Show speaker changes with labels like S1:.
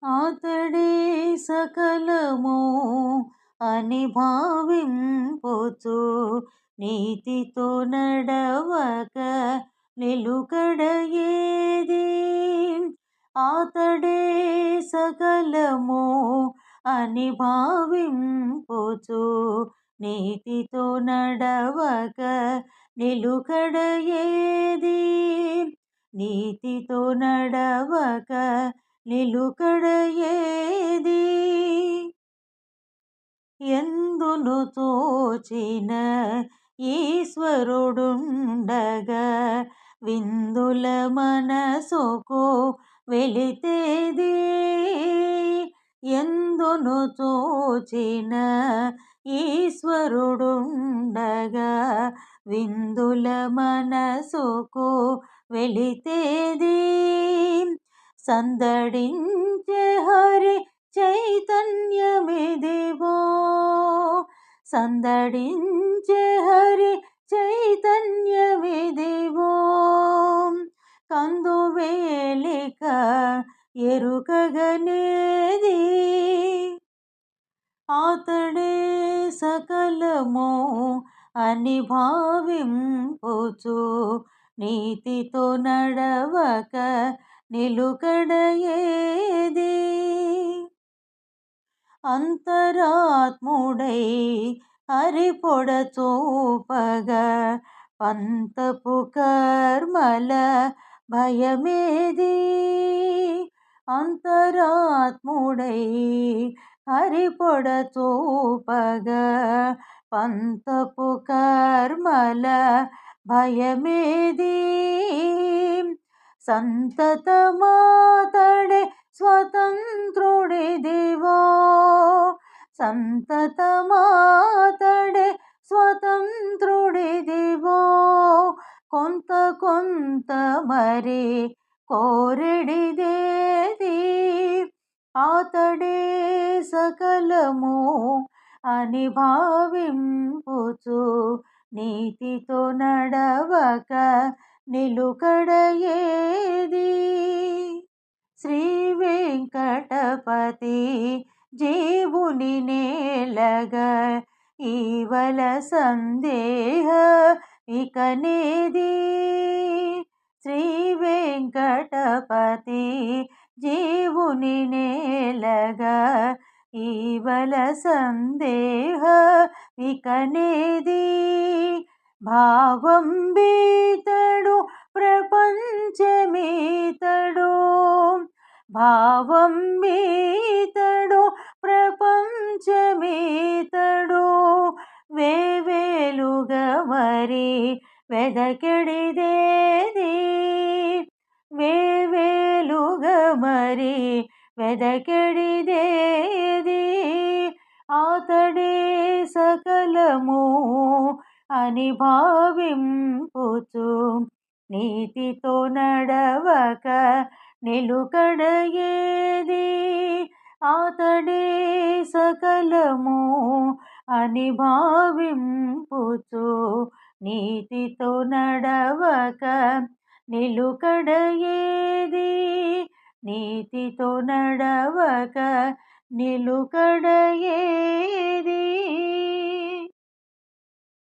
S1: అతడే సకలము అని భావింపుచు నీతితో నడవక నిలుకడ ఏది. అతడే సకలము అని భావింపుచు నీతితో నడవక నిలుకడ ఏది. నీతితో నడవక నిలుకడ ఏది. ఎందును తోచిన ఈశ్వరుడుండగా విందుల మనసుకు వెలితేది. ఎందును తోచిన ఈశ్వరుడుండగా విందుల మనసుకు వెలితేది. సందడించే హరి చైతన్యమిదివో. సందడించే హరి చైతన్యమిదివో. కందువేలిక ఎరుకగనేది. అతడే సకలము అని భావింపుచు నీతితో నడవక నిలుకడ ఏది. అంతరాత్ముడై హరిపొడ చూపగా పంతపు కర్మల భయమేది. అంతరాత్ముడై హరిపొడ చూపగా పంతపు కర్మల భయమేది. సంతతమాతడే స్వతంత్రుడిదివో. సంతతమాతడే స్వతంత్రుడిదివో. కొంత కొంత మరి కోరెడిదేది. అతడే సకలము అని భావింపుచు నీతితో నడవక నిలుకడ ఏది. శ్రీ వెంకటపతి జీవుని నేలగా ఈవల సందేహ ఇకనేది. శ్రీ వెంకటపతి జీవుని నేలగా ఈవల సందేహ ఇకనేది. భావం బీతడు ప్రపంచమీతడు. భావం బీతడు ప్రపంచమీతడు. వేవేలుగా మరి వెదకెడిదేది. వేవేలుగా మరి వెదకెడిదేది. అతడే సకలము అని భావింపుచు నీతితో నడవక నిలుకడ ఏది. అతడే సకలము అని భావింపుచు నీతితో నడవక నిలుకడ ఏది. నీతితో నడవక నిలుకడ ఏది.